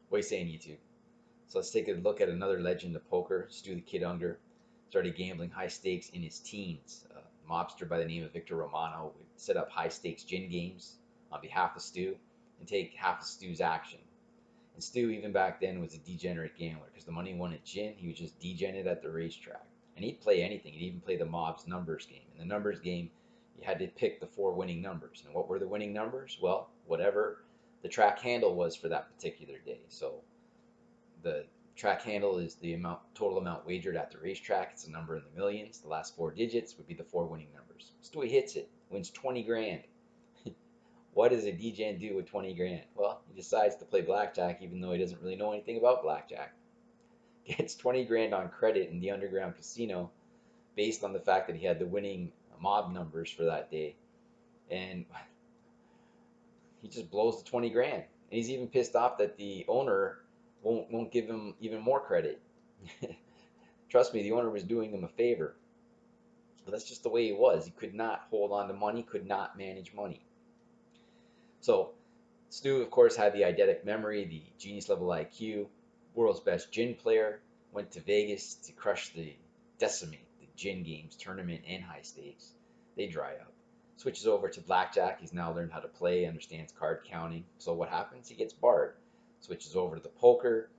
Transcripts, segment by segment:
What are you saying, YouTube? So let's take a look at another legend of poker, Stu the Kid Unger. Started gambling high stakes in his teens. A mobster by the name of Victor Romano would set up high stakes gin games on behalf of Stu and take half of Stu's action. And Stu, even back then, was a degenerate gambler because the money he won at gin, he was just degenerate at the racetrack. And he'd play anything. He'd even play the mob's numbers game. In the numbers game, you had to pick the 4 winning numbers. And what were the winning numbers? Well, whatever the track handle was for that particular day. So the track handle is the total amount wagered at the racetrack. It's a number in the millions. The last 4 digits would be the 4 winning numbers. Stewie hits it, wins 20 grand. What does a DJN do with 20 grand? Well, he decides to play blackjack even though he doesn't really know anything about blackjack. Gets 20 grand on credit in the underground casino based on the fact that he had the winning mob numbers for that day. And he just blows the 20 grand. And he's even pissed off that the owner won't give him even more credit. Trust me, the owner was doing him a favor. But that's just the way he was. He could not hold on to money, could not manage money. So Stu, of course, had the eidetic memory, the genius level IQ, world's best gin player, went to Vegas to decimate the gin games, tournament, and high stakes. They dry up. Switches over to blackjack. He's now learned how to play, understands card counting. So what happens? He gets barred. Switches over to the poker,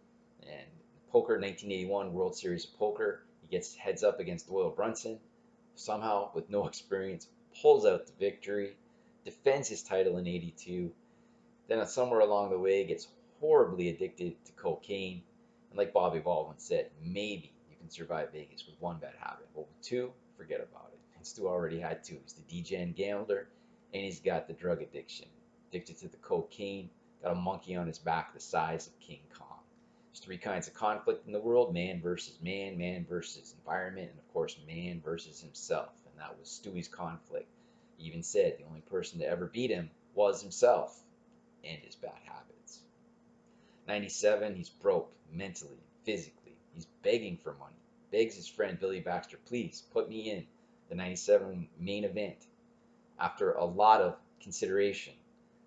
and poker 1981 World Series of Poker. He gets heads up against Doyle Brunson. Somehow, with no experience, pulls out the victory, defends his title in 82. Then somewhere along the way gets horribly addicted to cocaine. And like Bobby Baldwin said, maybe you can survive Vegas with 1 bad habit. But with 2, forget about it. And Stu already had 2. He's the DGen gambler, and he's got the drug addiction. Addicted to the cocaine, got a monkey on his back the size of King Kong. There's 3 kinds of conflict in the world: man versus man versus environment, and of course man versus himself. And that was Stewie's conflict. He even said the only person to ever beat him was himself and his bad habits. 97, he's broke mentally, physically. He's begging for money. Begs his friend Billy Baxter, please put me in the 97 main event. After a lot of consideration,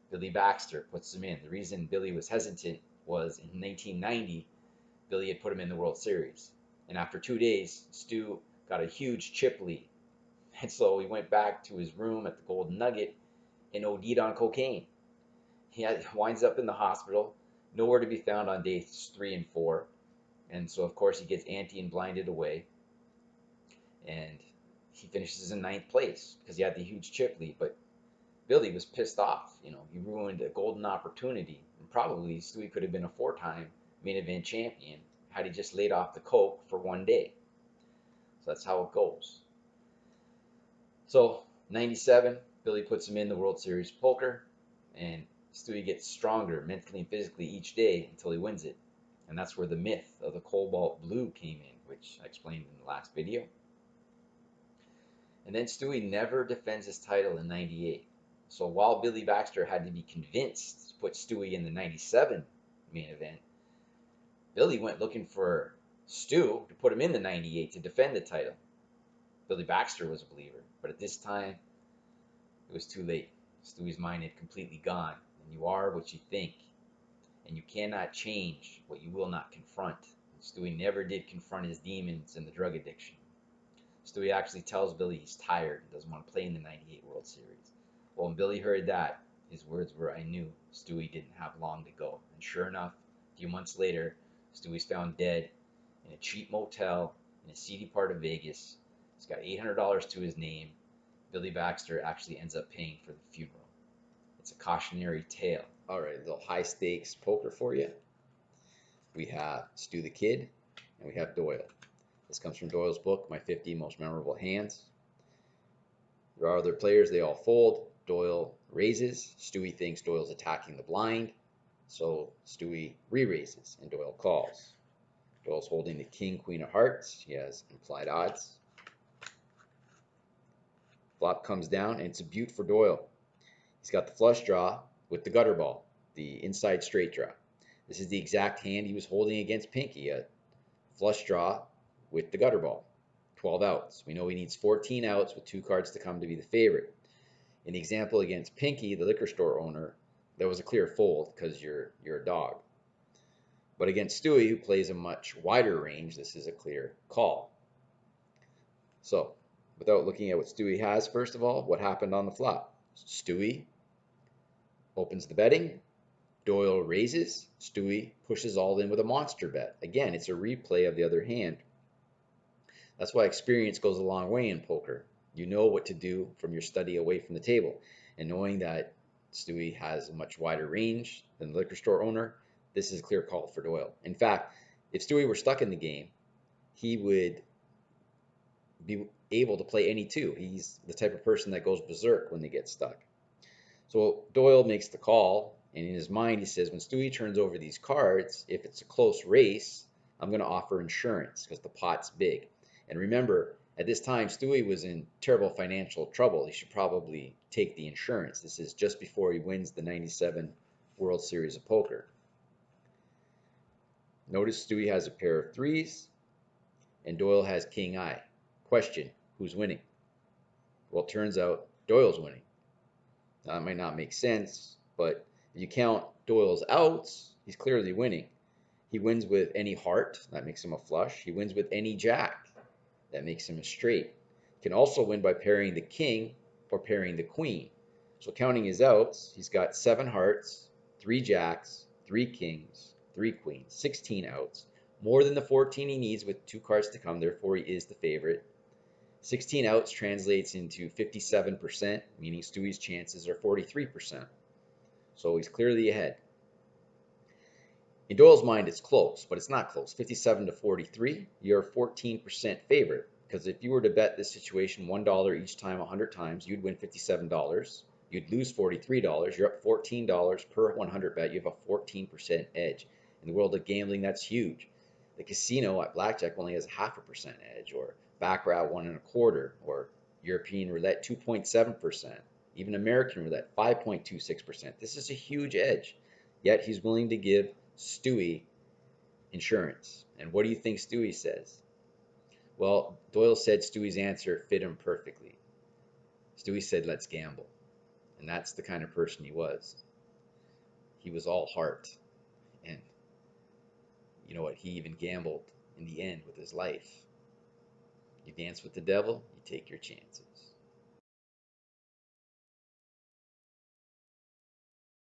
Billy Baxter puts him in. The reason Billy was hesitant was in 1990, Billy had put him in the World Series. And after 2 days, Stu got a huge chip lead. And so he went back to his room at the Golden Nugget and OD'd on cocaine. He winds up in the hospital, nowhere to be found on days 3 and 4. And so, of course, he gets anti and blinded away. And he finishes in 9th place because he had the huge chip lead. But Billy was pissed off. You know, he ruined a golden opportunity. And probably Stewie could have been a 4-time main event champion had he just laid off the coke for 1 day. So that's how it goes. So, 97, Billy puts him in the World Series of Poker. And Stewie gets stronger mentally and physically each day until he wins it. And that's where the myth of the Cobalt Blue came in, which I explained in the last video. And then Stewie never defends his title in 98. So while Billy Baxter had to be convinced to put Stewie in the 97 main event, Billy went looking for Stu to put him in the 98 to defend the title. Billy Baxter was a believer, but at this time, it was too late. Stewie's mind had completely gone. And you are what you think. And you cannot change what you will not confront. And Stewie never did confront his demons and the drug addiction. Stewie actually tells Billy he's tired and doesn't want to play in the 98 World Series. Well, when Billy heard that, his words were, I knew Stewie didn't have long to go. And sure enough, a few months later, Stewie's found dead in a cheap motel in a seedy part of Vegas. He's got $800 to his name. Billy Baxter actually ends up paying for the funeral. It's a cautionary tale. All right, a little high stakes poker for you. We have Stu the Kid, and we have Doyle. This comes from Doyle's book, My 50 Most Memorable Hands. There are other players, they all fold. Doyle raises. Stewie thinks Doyle's attacking the blind, so Stewie re-raises, and Doyle calls. Doyle's holding the king, queen of hearts. He has implied odds. Flop comes down, and it's a beaut for Doyle. He's got the flush draw with the gutter ball, the inside straight draw. This is the exact hand he was holding against Pinky, a flush draw with the gutter ball. 12 outs. We know he needs 14 outs with 2 cards to come to be the favorite. In the example against Pinky, the liquor store owner, that was a clear fold because you're a dog. But against Stewie, who plays a much wider range, this is a clear call. So, without looking at what Stewie has, first of all, what happened on the flop? Stewie opens the betting. Doyle raises. Stewie pushes all in with a monster bet. Again, it's a replay of the other hand. That's why experience goes a long way in poker. You know what to do from your study away from the table. And knowing that Stewie has a much wider range than the liquor store owner, this is a clear call for Doyle. In fact, if Stewie were stuck in the game, he would be able to play any two. He's the type of person that goes berserk when they get stuck. So Doyle makes the call, and in his mind he says, when Stewie turns over these cards, if it's a close race, I'm going to offer insurance because the pot's big. And remember, at this time, Stewie was in terrible financial trouble. He should probably take the insurance. This is just before he wins the 97 World Series of Poker. Notice Stewie has a pair of threes, and Doyle has king eye. Question, who's winning? Well, it turns out Doyle's winning. Now, that might not make sense, but if you count Doyle's outs, he's clearly winning. He wins with any heart, that makes him a flush. He wins with any jack, that makes him a straight. He can also win by pairing the king or pairing the queen. So counting his outs, he's got 7 hearts, 3 jacks, 3 kings, 3 queens, 16 outs, more than the 14 he needs with 2 cards to come, therefore he is the favorite. 16 outs translates into 57%, meaning Stewie's chances are 43%. So he's clearly ahead. In Doyle's mind, it's close, but it's not close. 57 to 43, you're 14% favorite. Because if you were to bet this situation $1 each time 100 times, you'd win $57. You'd lose $43. You're up $14 per 100 bet. You have a 14% edge. In the world of gambling, that's huge. The casino at blackjack only has 0.5% edge, or baccarat 1.25%, or European roulette 2.7%, even American roulette 5.26%. This is a huge edge. Yet he's willing to give Stewie insurance. And what do you think Stewie says? Well, Doyle said Stewie's answer fit him perfectly. Stewie said, let's gamble. And that's the kind of person he was. He was all heart. And you know what? He even gambled in the end with his life. You dance with the devil, you take your chances.